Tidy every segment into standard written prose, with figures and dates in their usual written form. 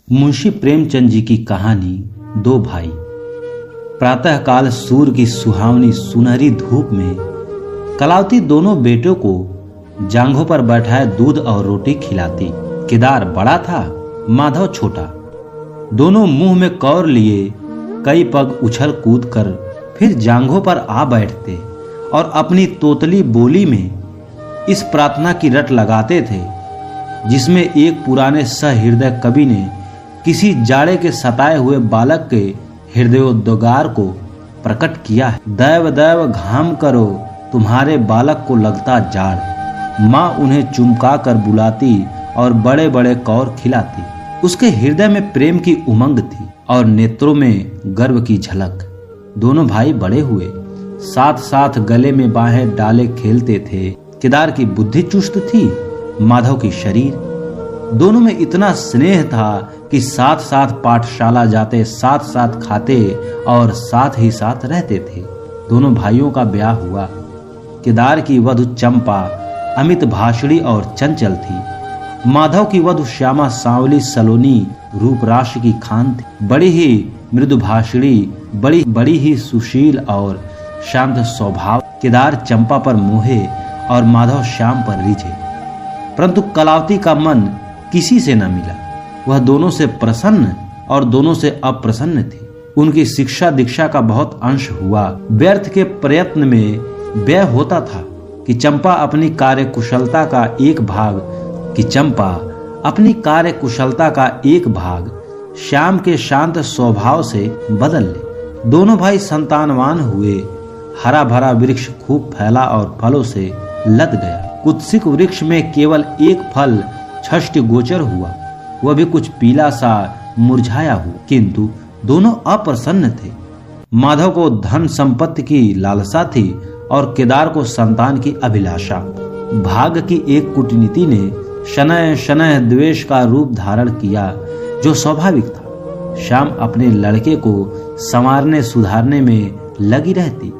मुंशी प्रेमचंद जी की कहानी दो भाई। प्रातःकाल सूर्य की सुहावनी सुनहरी धूप में कलावती दोनों बेटों को जांघों पर बैठाए दूध और रोटी खिलाती। केदार बड़ा था, माधव छोटा। दोनों मुंह में कौर लिए कई पग उछल कूद कर फिर जांघों पर आ बैठते और अपनी तोतली बोली में इस प्रार्थना की रट लगाते थे जिसमें एक पुराने सहृदय कवि ने किसी जाड़े के सताए हुए बालक के हृदयोद्गार को प्रकट किया है। दैव दैव घाम करो, तुम्हारे बालक को लगता जाड़। माँ उन्हें चुमका कर बुलाती और बड़े बड़े कौर खिलाती। उसके हृदय में प्रेम की उमंग थी और नेत्रों में गर्व की झलक। दोनों भाई बड़े हुए, साथ साथ गले में बाहें डाले खेलते थे। केदार की बुद्धि चुस्त थी, माधव की शरीर। दोनों में इतना स्नेह था कि साथ साथ पाठशाला जाते, साथ साथ खाते और साथ ही साथ रहते थे। दोनों भाइयों का ब्याह हुआ। केदार की वधू चंपा अमित भाषणी और चंचल थी। माधव की वधू श्यामा सांवली सलोनी रूप राशि की खान थी। बड़ी ही मृदु भाषणी, बड़ी ही सुशील और शांत स्वभाव। केदार चंपा पर मोहे और माधव श्याम पर रिझे, परंतु कलावती का मन किसी से न मिला। वह दोनों से प्रसन्न और दोनों से अप्रसन्न थी। उनकी शिक्षा दीक्षा का बहुत अंश हुआ। व्यर्थ के प्रयत्न में व्यय होता था कि चंपा अपनी कार्यकुशलता का एक भाग श्याम के शांत स्वभाव से बदल ले। दोनों भाई संतानवान हुए। हरा भरा वृक्ष खूब फैला और फलों से लद गया। कुत्सिक वृक्ष में केवल एक फल षष्ठ गोचर हुआ, वह भी कुछ पीला सा मुरझाया हुआ। किंतु दोनों अप्रसन्न थे। माधव को धन संपत्ति की लालसा थी और केदार को संतान की अभिलाषा। भाग्य की एक कूटनीति ने शनय शनय द्वेष का रूप धारण किया, जो स्वाभाविक था। श्याम अपने लड़के को संवारने सुधारने में लगी रहती।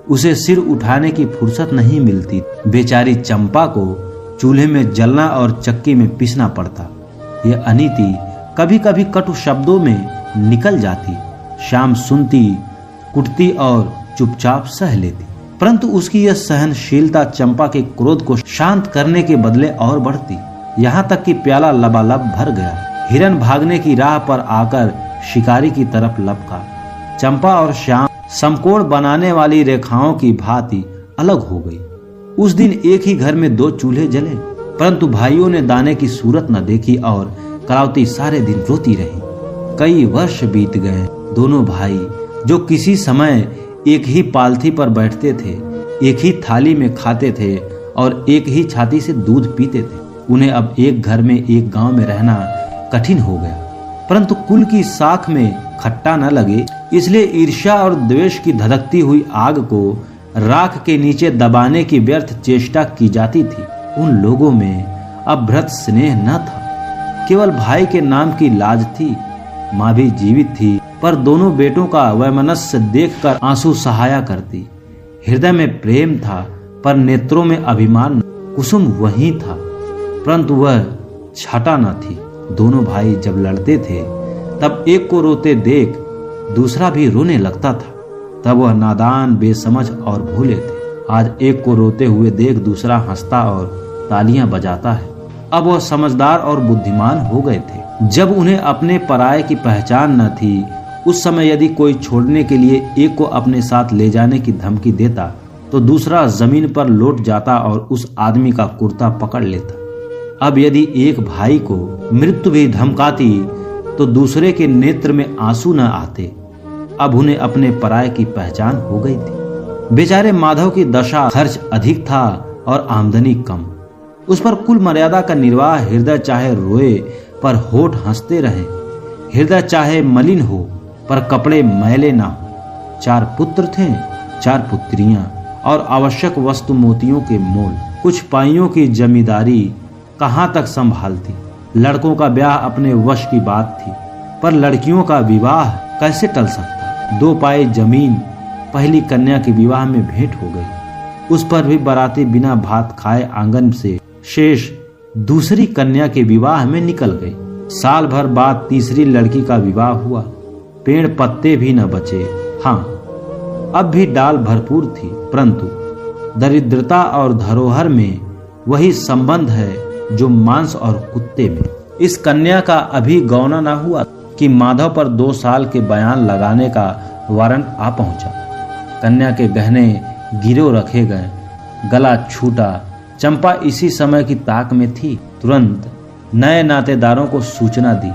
उसे सिर उठाने की फुर्सत नहीं मिलती। बेचारी चंपा को चूल्हे में जलना और चक्की में पीसना पड़ता। यह अनीति कभी कभी कटु शब्दों में निकल जाती। श्याम सुनती, कुटती और चुपचाप सह लेती, परंतु उसकी यह सहनशीलता चंपा के क्रोध को शांत करने के बदले और बढ़ती। यहाँ तक कि प्याला लबालब भर गया। हिरन भागने की राह पर आकर शिकारी की तरफ लपका। चंपा और श्याम समकोण बनाने वाली रेखाओं की भांति अलग हो गई। उस दिन एक ही घर में दो चूल्हे जले, परंतु भाइयों ने दाने की सूरत न देखी और कलावती सारे दिन रोती रही। कई वर्ष बीत गए। दोनों भाई जो किसी समय एक ही पालथी पर बैठते थे, एक ही थाली में खाते थे और एक ही छाती से दूध पीते थे, उन्हें अब एक घर में एक गांव में रहना कठिन हो गया। परंतु कुल की साख में खट्टा न लगे, इसलिए ईर्ष्या और द्वेष की धधकती हुई आग को राख के नीचे दबाने की व्यर्थ चेष्टा की जाती थी। उन लोगों में अब भ्रत स्नेह न था, केवल भाई के नाम की लाज थी। माँ भी जीवित थी, पर दोनों बेटों का वैमनस्य देखकर आंसू सहाया करती। हृदय में प्रेम था, पर नेत्रों में अभिमान। कुसुम वही था, परंतु वह छटा न थी। दोनों भाई जब लड़ते थे तब एक को रोते देख दूसरा भी रोने लगता था। तब वह नादान, बेसमझ और भोले थे। आज एक को रोते हुए देख दूसरा हंसता और तालियां बजाता है। अब वह समझदार और बुद्धिमान हो गए थे। जब उन्हें अपने पराये की पहचान न थी, उस समय यदि कोई छोड़ने के लिए एक को अपने साथ ले जाने की धमकी देता तो दूसरा जमीन पर लौट जाता और उस आदमी का कुर्ता पकड़ लेता। अब यदि एक भाई को मृत्यु भी धमकाती तो दूसरे के नेत्र में आंसू न आते। अब उन्हें अपने पराये की पहचान हो गई थी। बेचारे माधव की दशा, खर्च अधिक था और आमदनी कम। उस पर कुल मर्यादा का निर्वाह। हृदय चाहे रोए पर होठ हंसते रहे, हृदय चाहे मलिन हो पर कपड़े मैले ना हो। 4 पुत्र थे, 4 पुत्रियां और आवश्यक वस्तु मोतियों के मोल। कुछ पाइयों की जमींदारी कहाँ तक संभालती। लड़कों का ब्याह अपने वश की बात थी, पर लड़कियों का विवाह कैसे टल सकता। 2 पाए जमीन पहली कन्या के विवाह में भेंट हो गई। उस पर भी बाराती बिना भात खाए आंगन से शेष दूसरी कन्या के विवाह में निकल गए। साल भर बाद तीसरी लड़की का विवाह हुआ। पेड़ पत्ते भी न बचे। हाँ, अब भी डाल भरपूर थी, परंतु दरिद्रता और धरोहर में वही संबंध है जो मांस और कुत्ते में। इस कन्या का अभी गौना न हुआ कि माधव पर 2 साल के बयान लगाने का वारंट आ पहुंचा। कन्या के गहने गिरो रखे गए, गला छूटा। चंपा इसी समय की ताक में थी। तुरंत नए नातेदारों को सूचना दी,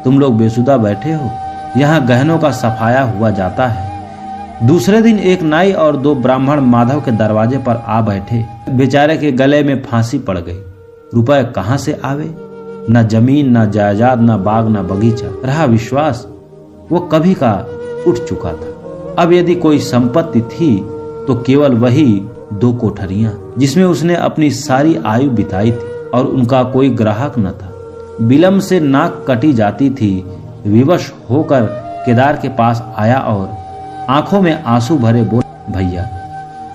तुम लोग बेसुदा बैठे हो, यहाँ गहनों का सफाया हुआ जाता है। दूसरे दिन एक नाई और 2 ब्राह्मण माधव के दरवाजे पर आ बैठे। बेचारे के गले में फांसी पड़ गई। रुपए कहाँ से आवे? न जमीन, न जायदाद, न बाग, न बगीचा। रहा विश्वास, वो कभी का उठ चुका था। अब यदि कोई संपत्ति थी तो केवल वही 2 कोठरियां जिसमें उसने अपनी सारी आयु बिताई थी, और उनका कोई ग्राहक न था। विलंब से नाक कटी जाती थी। विवश होकर केदार के पास आया और आंखों में आंसू भरे बोला, भैया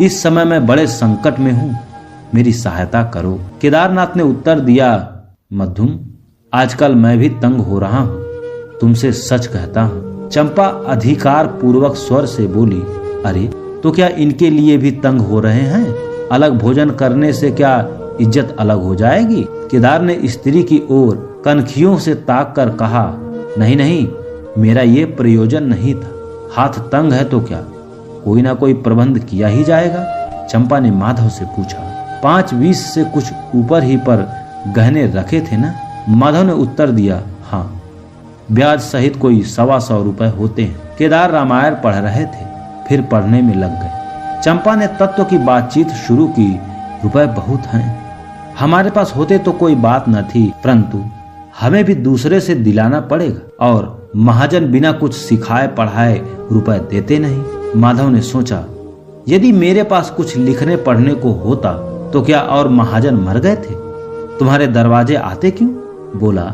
इस समय मैं बड़े संकट में हूँ, मेरी सहायता करो। केदारनाथ ने उत्तर दिया, मधुम आजकल मैं भी तंग हो रहा हूँ, तुमसे सच कहता हूँ। चंपा अधिकार पूर्वक स्वर से बोली, अरे तो क्या इनके लिए भी तंग हो रहे हैं? अलग भोजन करने से क्या इज्जत अलग हो जाएगी? केदार ने स्त्री की ओर कनखियों से ताक कर कहा, नहीं नहीं, मेरा ये प्रयोजन नहीं था। हाथ तंग है तो क्या, कोई ना कोई प्रबंध किया ही जाएगा। चंपा ने माधव से पूछा, 5-20 से कुछ ऊपर ही पर गहने रखे थे ना? माधव ने उत्तर दिया, हाँ, ब्याज सहित कोई 125 रुपए होते हैं। केदार रामायण पढ़ रहे थे, फिर पढ़ने में लग गए। चंपा ने तत्व की बातचीत शुरू की, रुपए बहुत हैं, हमारे पास होते तो कोई बात न थी, परंतु हमें भी दूसरे से दिलाना पड़ेगा, और महाजन बिना कुछ सिखाए पढ़ाए रुपए देते नहीं। माधव ने सोचा, यदि मेरे पास कुछ लिखने पढ़ने को होता तो क्या और महाजन मर गए थे? तुम्हारे दरवाजे आते क्यों? बोला,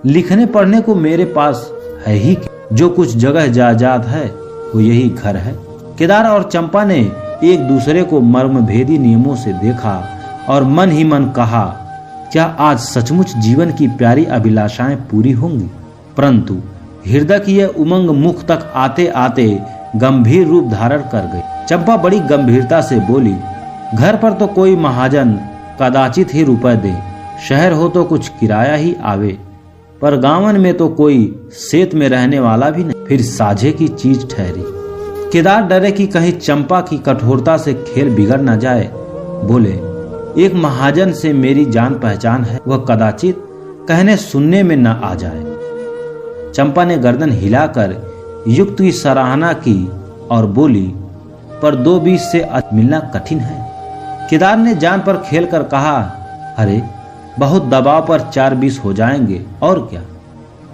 लिखने पढ़ने को मेरे पास है ही क्या? जो कुछ जगह जायदाद है वो यही घर है। केदार और चंपा ने एक दूसरे को मर्मभेदी नियमों से देखा और मन ही मन कहा, क्या आज सचमुच जीवन की प्यारी अभिलाषाएं पूरी होंगी? परंतु हृदय की यह उमंग मुख तक आते आते गंभीर रूप धारण कर गई। चंपा बड़ी गंभीरता से बोली, घर पर तो कोई महाजन कदाचित ही रुपए दे, शहर हो तो कुछ किराया ही आवे, पर गांवन में तो कोई सेत में रहने वाला भी नहीं, फिर साझे की चीज ठहरी। केदार डरे कि कहीं चंपा की कठोरता से खेल बिगड़ न जाए। बोले, एक महाजन से मेरी जान पहचान है, वह कदाचित कहने सुनने में न आ जाए। चंपा ने गर्दन हिलाकर युक्त की सराहना की और बोली, पर 2-20 से मिलना कठिन है। केदार ने जान पर खेल कर कहा, अरे बहुत दबाव पर 4-20 हो जाएंगे, और क्या।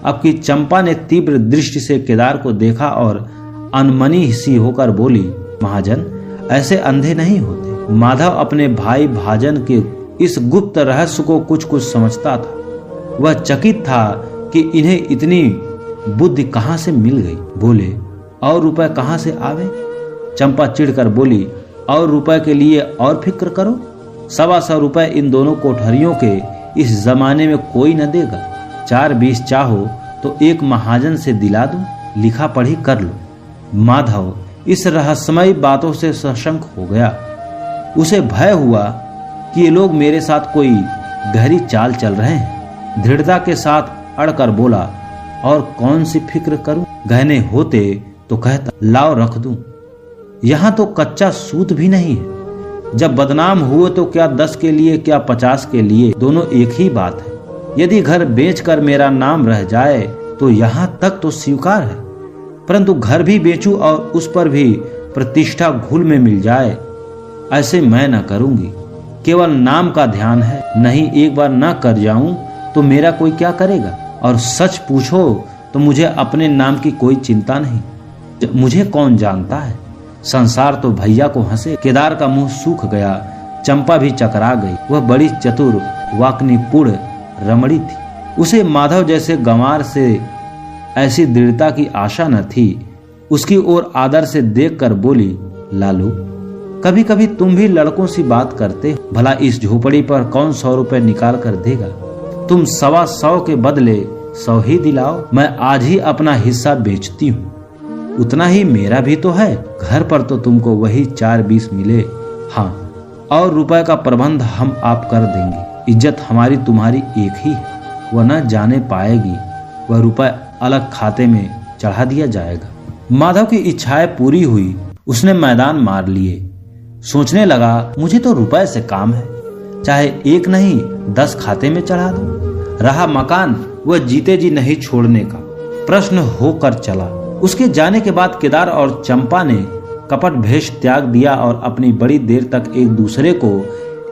अब की चंपा ने तीव्र दृष्टि से केदार को देखा और अनमनी सी होकर बोली, महाजन ऐसे अंधे नहीं होते। माधव अपने भाई भाजन के इस गुप्त रहस्य को कुछ कुछ समझता था। वह चकित था कि इन्हें इतनी बुद्धि कहाँ से मिल गई। बोले, और रुपए कहाँ से आवे? चंपा चिढ़कर बोली, और रुपए के लिए और फिक्र करो, 125 रुपए इन दोनों कोठरियों के इस जमाने में कोई न देगा। 4-20 चाहो तो एक महाजन से दिला दूं, लिखा पढ़ी कर लो। माधव इस रहस्यमयी बातों से सशंक हो गया। उसे भय हुआ कि ये लोग मेरे साथ कोई गहरी चाल चल रहे हैं। दृढ़ता के साथ अड़कर बोला, और कौन सी फिक्र करूं? गहने होते तो कहता, लाओ रख दूं। यहाँ तो कच्चा सूत भी नहीं है। जब बदनाम हुए तो क्या 10 के लिए क्या 50 के लिए, दोनों एक ही बात है। यदि घर बेचकर मेरा नाम रह जाए तो यहाँ तक तो स्वीकार है, परंतु घर भी बेचूं और उस पर भी प्रतिष्ठा घुल में मिल जाए, ऐसे मैं न करूंगी। केवल नाम का ध्यान है, नहीं एक बार न कर जाऊं तो मेरा कोई क्या करेगा। और सच पूछो तो मुझे अपने नाम की कोई चिंता नहीं। मुझे कौन जानता है, संसार तो भैया को हंसे। केदार का मुंह सूख गया। चंपा भी चकरा गई। वह बड़ी चतुर वाक्निपुण रमणी थी। उसे माधव जैसे गंवार से ऐसी दृढ़ता की आशा न थी। उसकी ओर आदर से देखकर बोली, लालू कभी कभी तुम भी लड़कों सी बात करते हो। भला इस झोपड़ी पर कौन 100 रुपए निकाल कर देगा? तुम 125 के बदले 100 ही दिलाओ, मैं आज ही अपना हिस्सा बेचती हूँ। उतना ही मेरा भी तो है। घर पर तो तुमको वही 4-20 मिले। हाँ, और रुपए का प्रबंध हम आप कर देंगे। इज्जत हमारी तुम्हारी एक ही है। वह न जाने पाएगी, वह रुपए अलग खाते में चढ़ा दिया जाएगा। माधव की इच्छाएं पूरी हुई। उसने मैदान मार लिए। सोचने लगा, मुझे तो रुपए से काम है, चाहे 1 नहीं 10 खाते में चढ़ा दो। रहा मकान, वह जीते जी नहीं छोड़ने का प्रश्न होकर चला। उसके जाने के बाद केदार और चंपा ने कपट भेष त्याग दिया और अपनी बड़ी देर तक एक दूसरे को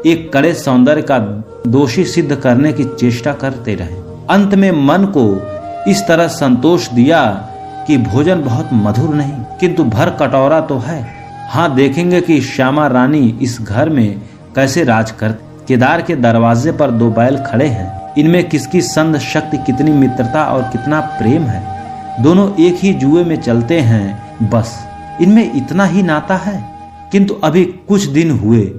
एक कड़े सौंदर्य का दोषी सिद्ध करने की चेष्टा करते रहे। अंत में मन को इस तरह संतोष दिया कि भोजन बहुत मधुर नहीं, किंतु भर कटोरा तो है। हाँ, देखेंगे कि श्यामा रानी इस घर में कैसे राज करती। केदार के दरवाजे पर 2 बैल खड़े हैं। इनमें किसकी संध शक्ति, कितनी मित्रता और कितना प्रेम है। दोनों एक ही जुए में चलते हैं, बस इनमें इतना ही नाता है। किंतु अभी कुछ दिन हुए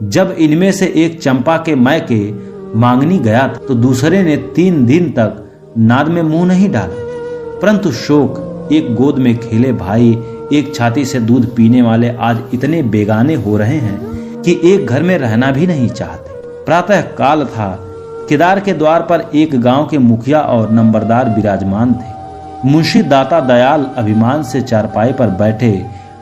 जब इनमें से एक चंपा के मैके मांगनी गया था, तो दूसरे ने 3 दिन तक नाद में मुंह नहीं डाला। परंतु शोक, एक गोद में खेले भाई, एक छाती से दूध पीने वाले आज इतने बेगाने हो रहे हैं कि एक घर में रहना भी नहीं चाहते। प्रातः काल था। केदार के द्वार पर एक गांव के मुखिया और नंबरदार विराजमान थे। मुंशी दाता दयाल अभिमान से चारपाई पर बैठे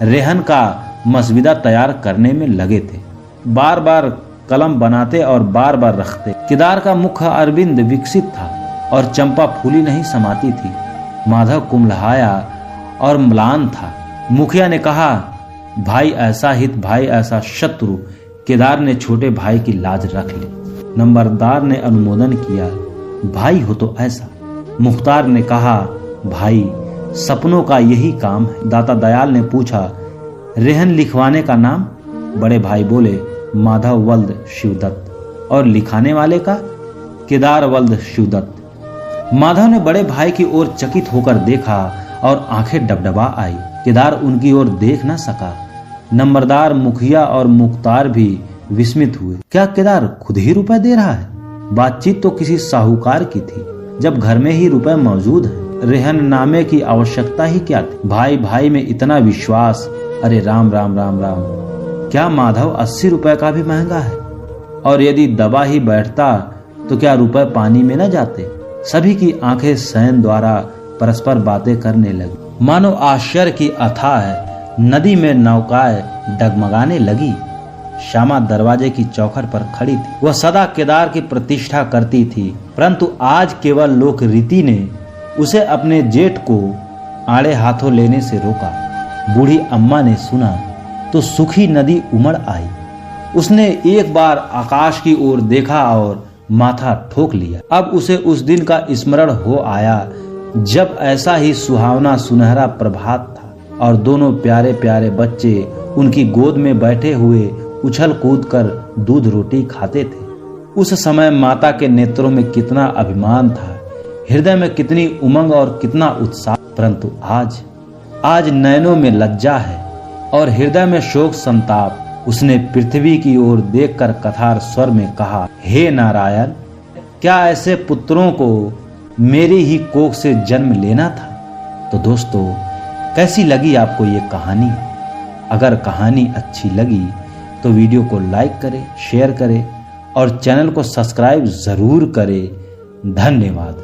रेहन का मसविदा तैयार करने में लगे थे। बार बार कलम बनाते और बार बार रखते। केदार का मुख अरविंद विकसित था और चंपा फूली नहीं समाती थी। माधव कुम्हलाया और म्लान था। मुखिया ने कहा, भाई ऐसा हित, भाई ऐसा शत्रु। केदार ने छोटे भाई की लाज रख ली। नंबरदार ने अनुमोदन किया, भाई हो तो ऐसा। मुख्तार ने कहा, भाई सपनों का यही काम है। दाता दयाल ने पूछा, रेहन लिखवाने का नाम? बड़े भाई बोले, माधव वल्द शिवदत्त। और लिखाने वाले का? केदार वल्द शिवदत्त। माधव ने बड़े भाई की ओर चकित होकर देखा और आंखें डबडबा आई। केदार उनकी ओर देख न सका। नंबरदार, मुखिया और मुख्तार भी विस्मित हुए। क्या केदार खुद ही रुपए दे रहा है? बातचीत तो किसी साहूकार की थी, जब घर में ही रुपए मौजूद हैं। रेहन नामे की आवश्यकता ही क्या थी? भाई भाई में इतना विश्वास। अरे राम राम राम राम। क्या माधव 80 रुपए का भी महंगा है? और यदि दबा ही बैठता तो क्या रुपए पानी में न जाते? सभी की आंखें सैन द्वारा परस्पर बातें करने लगी। मानो आश्चर्य की अथाह नदी में नौकाएं डगमगाने लगी। श्यामा दरवाजे की चौखट पर खड़ी थी। वह सदा केदार की प्रतिष्ठा करती थी, परंतु आज केवल लोक रीति ने उसे अपने जेठ को आड़े हाथों लेने से रोका। बूढ़ी अम्मा ने सुना तो सुखी नदी उमड़ आई। उसने एक बार आकाश की ओर देखा और माथा ठोक लिया। अब उसे उस दिन का स्मरण हो आया जब ऐसा ही सुहावना सुनहरा प्रभात था और दोनों प्यारे प्यारे बच्चे उनकी गोद में बैठे हुए उछल कूद कर दूध रोटी खाते थे। उस समय माता के नेत्रों में कितना अभिमान था, हृदय में कितनी उमंग और कितना उत्साह। परंतु आज नयनों में लज्जा है और हृदय में शोक संताप। उसने पृथ्वी की ओर देखकर कथार स्वर में कहा, हे नारायण, क्या ऐसे पुत्रों को मेरी ही कोख से जन्म लेना था? तो दोस्तों, कैसी लगी आपको ये कहानी? अगर कहानी अच्छी लगी तो वीडियो को लाइक करें, शेयर करें और चैनल को सब्सक्राइब जरूर करें। धन्यवाद।